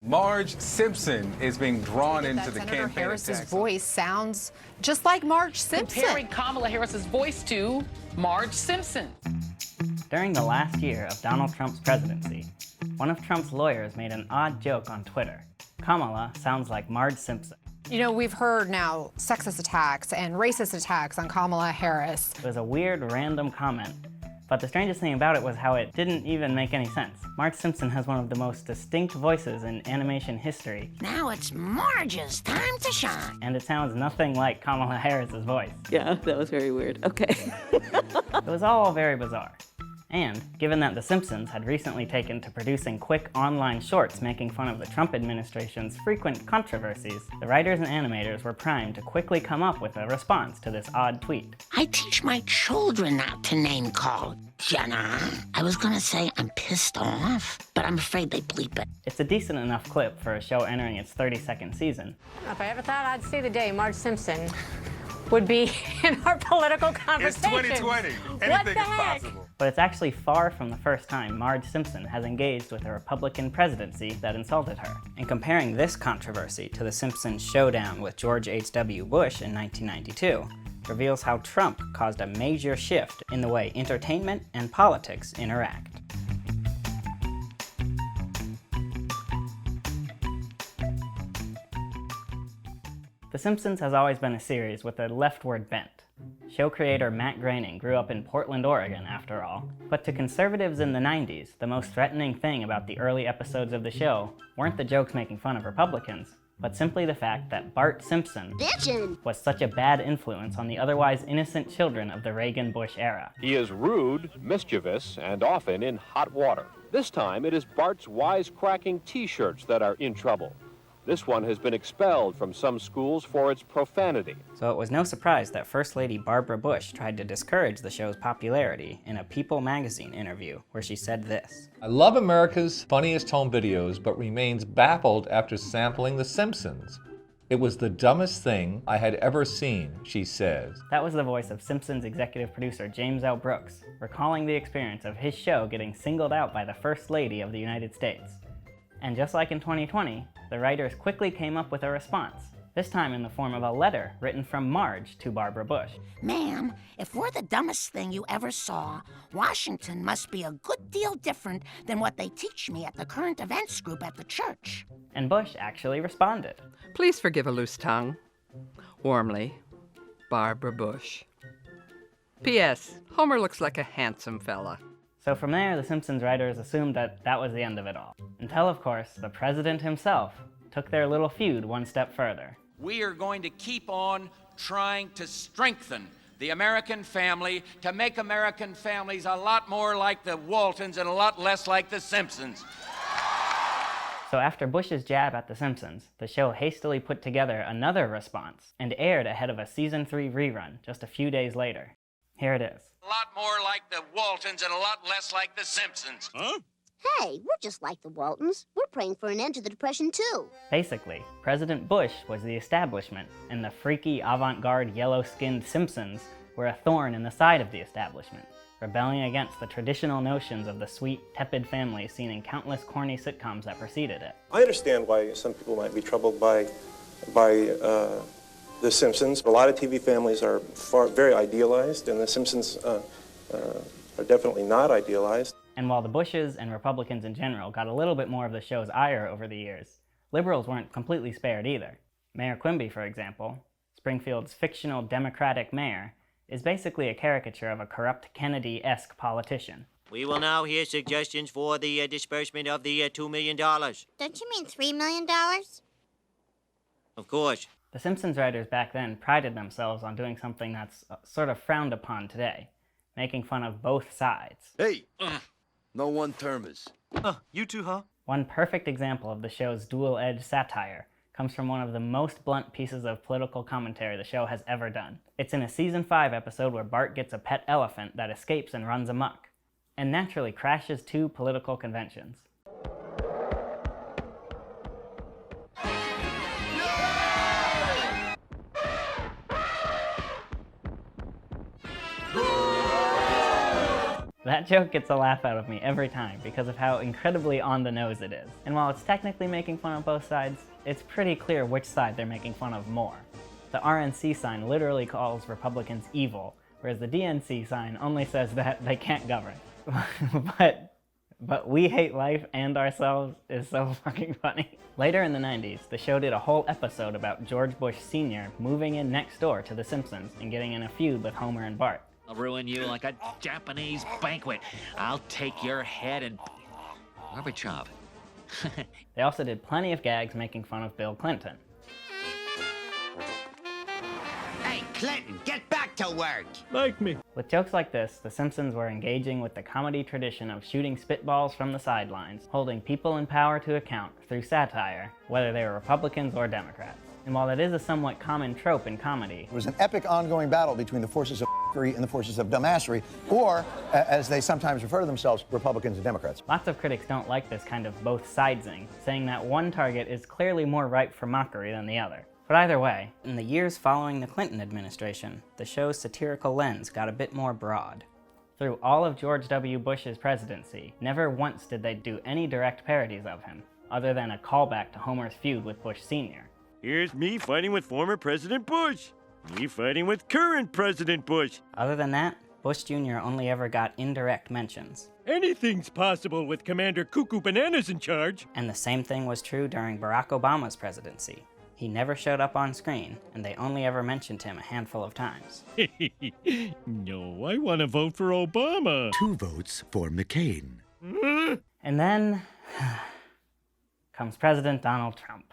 Marge Simpson is being drawn into the Senator campaign Harris's attacks. voice sounds just like Marge Simpson. Comparing Kamala Harris's voice to Marge Simpson. During the last year of Donald Trump's presidency, one of Trump's lawyers made an odd joke on Twitter. Kamala sounds like Marge Simpson. You know, we've heard now sexist attacks and racist attacks on Kamala Harris. It was a weird, random comment, but the strangest thing about it was how it didn't even make any sense. Marge Simpson has one of the most distinct voices in animation history. Now it's Marge's time to shine. And it sounds nothing like Kamala Harris's voice. Yeah, that was very weird. Okay. It was all very bizarre. And, given that The Simpsons had recently taken to producing quick online shorts making fun of the Trump administration's frequent controversies, the writers and animators were primed to quickly come up with a response to this odd tweet. I teach my children not to name call, Jenna. I was gonna say I'm pissed off, but I'm afraid they bleep it. It's a decent enough clip for a show entering its 32nd season. If I ever thought I'd see the day Marge Simpson would be in our political conversation. It's 2020. Anything is possible. But it's actually far from the first time Marge Simpson has engaged with a Republican presidency that insulted her. And comparing this controversy to the Simpsons showdown with George H.W. Bush in 1992 reveals how Trump caused a major shift in the way entertainment and politics interact. The Simpsons has always been a series with a leftward bent. Show creator Matt Groening grew up in Portland, Oregon, after all. But to conservatives in the 90s, the most threatening thing about the early episodes of the show weren't the jokes making fun of Republicans, but simply the fact that Bart Simpson was such a bad influence on the otherwise innocent children of the Reagan-Bush era. He is rude, mischievous, and often in hot water. This time it is Bart's wisecracking t-shirts that are in trouble. This one has been expelled from some schools for its profanity. So it was no surprise that First Lady Barbara Bush tried to discourage the show's popularity in a People magazine interview, where she said this. I love America's funniest home videos, but remains baffled after sampling The Simpsons. It was the dumbest thing I had ever seen, she says. That was the voice of Simpsons executive producer James L. Brooks, recalling the experience of his show getting singled out by the First Lady of the United States. And just like in 2020, the writers quickly came up with a response, this time in the form of a letter written from Marge to Barbara Bush. Ma'am, if we're the dumbest thing you ever saw, Washington must be a good deal different than what they teach me at the current events group at the church. And Bush actually responded. Please forgive a loose tongue. Warmly, Barbara Bush. P.S. Homer looks like a handsome fella. So from there, the Simpsons writers assumed that that was the end of it all. Until, of course, the president himself took their little feud one step further. We are going to keep on trying to strengthen the American family, to make American families a lot more like the Waltons and a lot less like the Simpsons. So after Bush's jab at the Simpsons, the show hastily put together another response and aired ahead of a season 3 rerun just a few days later. Here it is. A lot more like the Waltons and a lot less like the Simpsons. Huh? Hey, we're just like the Waltons. We're praying for an end to the Depression, too. Basically, President Bush was the establishment, and the freaky, avant-garde, yellow-skinned Simpsons were a thorn in the side of the establishment, rebelling against the traditional notions of the sweet, tepid family seen in countless corny sitcoms that preceded it. I understand why some people might be troubled by The Simpsons. A lot of TV families are very idealized, and The Simpsons are definitely not idealized. And while the Bushes and Republicans in general got a little bit more of the show's ire over the years, liberals weren't completely spared either. Mayor Quimby, for example, Springfield's fictional Democratic mayor, is basically a caricature of a corrupt Kennedy-esque politician. We will now hear suggestions for the disbursement of the $2 million. Don't you mean $3 million? Of course. The Simpsons writers back then prided themselves on doing something that's sort of frowned upon today, making fun of both sides. Hey, no one-termers. You too, huh? One perfect example of the show's dual-edged satire comes from one of the most blunt pieces of political commentary the show has ever done. It's in a season 5 episode where Bart gets a pet elephant that escapes and runs amok, and naturally crashes 2 political conventions. That joke gets a laugh out of me every time because of how incredibly on the nose it is. And while it's technically making fun of both sides, it's pretty clear which side they're making fun of more. The RNC sign literally calls Republicans evil, whereas the DNC sign only says that they can't govern. But we hate life and ourselves is so fucking funny. Later in the 90s, the show did a whole episode about George Bush Sr. moving in next door to The Simpsons and getting in a feud with Homer and Bart. I'll ruin you like a Japanese banquet. I'll take your head and rubber chop. They also did plenty of gags making fun of Bill Clinton. Hey, Clinton, get back to work! Like me. With jokes like this, The Simpsons were engaging with the comedy tradition of shooting spitballs from the sidelines, holding people in power to account through satire, whether they were Republicans or Democrats. And while that is a somewhat common trope in comedy, it was an epic ongoing battle between the forces of f***ery and the forces of dumbassery, or, as they sometimes refer to themselves, Republicans and Democrats. Lots of critics don't like this kind of both sidesing, saying that one target is clearly more ripe for mockery than the other. But either way, in the years following the Clinton administration, the show's satirical lens got a bit more broad. Through all of George W. Bush's presidency, never once did they do any direct parodies of him, other than a callback to Homer's feud with Bush Sr. Here's me fighting with former President Bush. Me fighting with current President Bush. Other than that, Bush Jr. only ever got indirect mentions. Anything's possible with Commander Cuckoo Bananas in charge. And the same thing was true during Barack Obama's presidency. He never showed up on screen, and they only ever mentioned him a handful of times. No, I want to vote for Obama. 2 votes for McCain. And then comes President Donald Trump.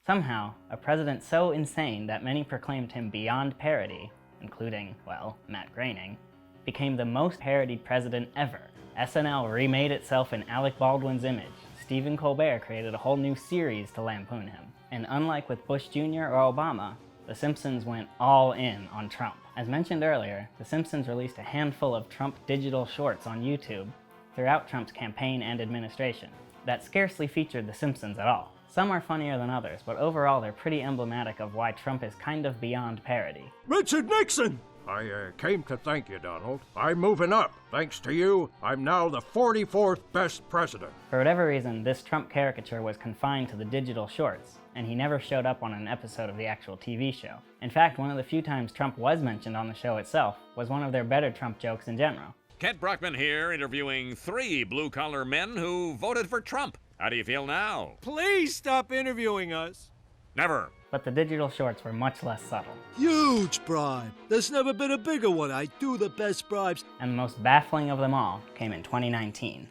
Somehow, a president so insane that many proclaimed him beyond parody, including, well, Matt Groening, became the most parodied president ever. SNL remade itself in Alec Baldwin's image. Stephen Colbert created a whole new series to lampoon him. And unlike with Bush Jr. or Obama, The Simpsons went all in on Trump. As mentioned earlier, The Simpsons released a handful of Trump digital shorts on YouTube throughout Trump's campaign and administration that scarcely featured The Simpsons at all. Some are funnier than others, but overall they're pretty emblematic of why Trump is kind of beyond parody. Richard Nixon! I came to thank you, Donald. I'm moving up. Thanks to you, I'm now the 44th best president. For whatever reason, this Trump caricature was confined to the digital shorts, and he never showed up on an episode of the actual TV show. In fact, one of the few times Trump was mentioned on the show itself was one of their better Trump jokes in general. Kent Brockman here, interviewing 3 blue-collar men who voted for Trump. How do you feel now? Please stop interviewing us. Never. But the digital shorts were much less subtle. Huge bribe. There's never been a bigger one. I do the best bribes. And the most baffling of them all came in 2019.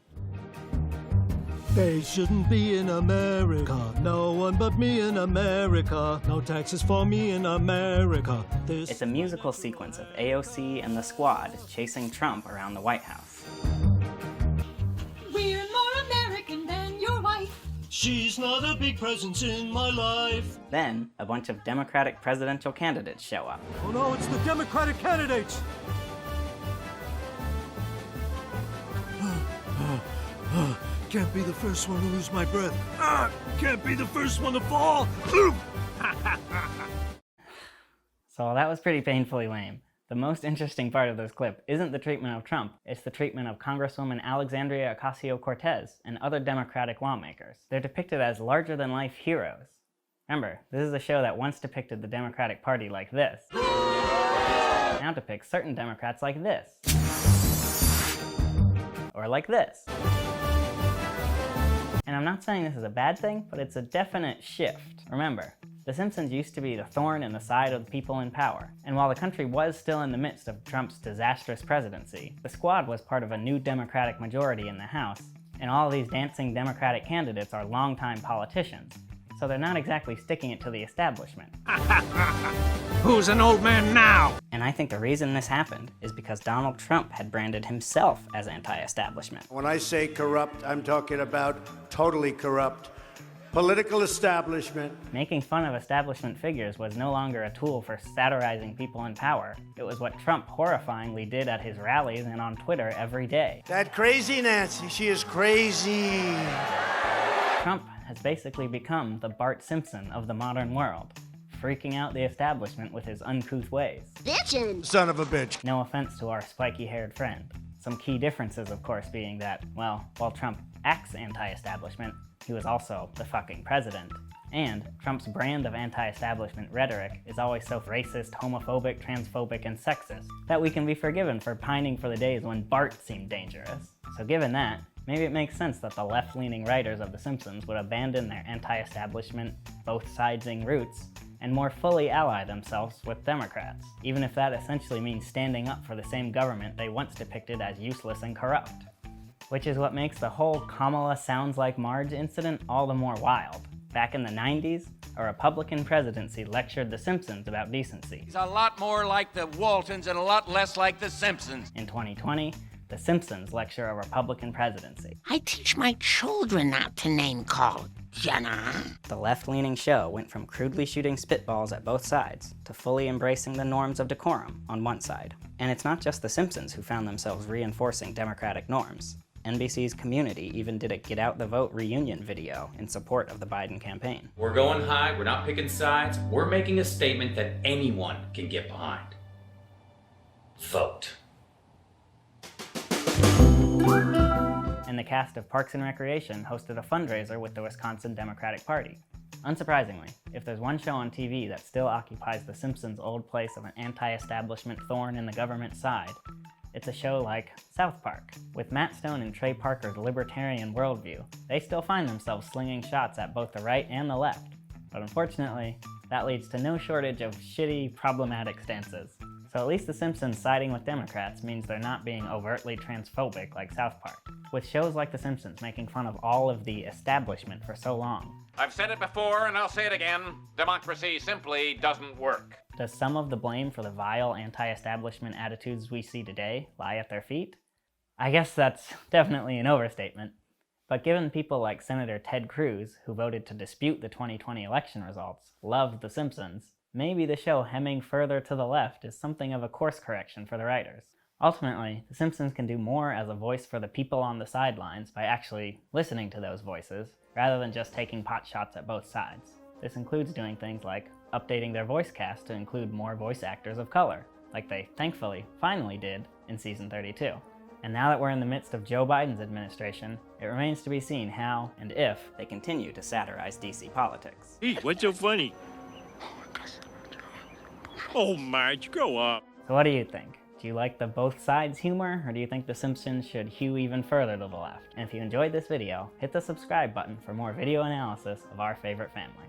They shouldn't be in America. No one but me in America. No taxes for me in America. It's a musical sequence of AOC and the Squad chasing Trump around the White House. We're more American than your wife. She's not a big presence in my life. Then, a bunch of Democratic presidential candidates show up. Oh no, it's the Democratic candidates! Can't be the first one to lose my breath. Can't be the first one to fall. So that was pretty painfully lame. The most interesting part of this clip isn't the treatment of Trump, it's the treatment of Congresswoman Alexandria Ocasio-Cortez and other Democratic lawmakers. They're depicted as larger-than-life heroes. Remember, this is a show that once depicted the Democratic Party like this. Now depicts certain Democrats like this. Or like this. And I'm not saying this is a bad thing, but it's a definite shift. Remember, The Simpsons used to be the thorn in the side of the people in power. And while the country was still in the midst of Trump's disastrous presidency, the Squad was part of a new Democratic majority in the House, and all of these dancing Democratic candidates are longtime politicians, so they're not exactly sticking it to the establishment. Who's an old man now? And I think the reason this happened is because Donald Trump had branded himself as anti-establishment. When I say corrupt, I'm talking about totally corrupt. Political establishment. Making fun of establishment figures was no longer a tool for satirizing people in power. It was what Trump horrifyingly did at his rallies and on Twitter every day. That crazy Nancy, she is crazy. Trump has basically become the Bart Simpson of the modern world, freaking out the establishment with his uncouth ways. Bitchin'! Son of a bitch. No offense to our spiky-haired friend. Some key differences, of course, being that, well, while Trump acts anti-establishment, he was also the fucking president. And Trump's brand of anti-establishment rhetoric is always so racist, homophobic, transphobic, and sexist that we can be forgiven for pining for the days when Bart seemed dangerous. So given that, maybe it makes sense that the left-leaning writers of The Simpsons would abandon their anti-establishment, both-sidesing roots and more fully ally themselves with Democrats, even if that essentially means standing up for the same government they once depicted as useless and corrupt. Which is what makes the whole Kamala sounds like Marge incident all the more wild. Back in the 90s, a Republican presidency lectured The Simpsons about decency. He's a lot more like the Waltons and a lot less like the Simpsons. In 2020, The Simpsons lecture a Republican presidency. I teach my children not to name call, Jenna. The left-leaning show went from crudely shooting spitballs at both sides to fully embracing the norms of decorum on one side. And it's not just The Simpsons who found themselves reinforcing democratic norms. NBC's Community even did a Get Out the Vote reunion video in support of the Biden campaign. We're going high, we're not picking sides, we're making a statement that anyone can get behind. Vote. And the cast of Parks and Recreation hosted a fundraiser with the Wisconsin Democratic Party. Unsurprisingly, if there's one show on TV that still occupies The Simpsons' old place of an anti-establishment thorn in the government side, it's a show like South Park. With Matt Stone and Trey Parker's libertarian worldview, they still find themselves slinging shots at both the right and the left. But unfortunately, that leads to no shortage of shitty, problematic stances. So at least The Simpsons siding with Democrats means they're not being overtly transphobic like South Park, with shows like The Simpsons making fun of all of the establishment for so long. I've said it before and I'll say it again. Democracy simply doesn't work. Does some of the blame for the vile anti-establishment attitudes we see today lie at their feet? I guess that's definitely an overstatement. But given people like Senator Ted Cruz, who voted to dispute the 2020 election results, loved The Simpsons, maybe the show hemming further to the left is something of a course correction for the writers. Ultimately, The Simpsons can do more as a voice for the people on the sidelines by actually listening to those voices, rather than just taking pot shots at both sides. This includes doing things like updating their voice cast to include more voice actors of color, like they thankfully finally did in season 32. And now that we're in the midst of Joe Biden's administration, it remains to be seen how and if they continue to satirize DC politics. Hey, what's so funny? Oh, Marge, grow up. So what do you think? Do you like the both sides humor, or do you think The Simpsons should hew even further to the left? And if you enjoyed this video, hit the subscribe button for more video analysis of our favorite family.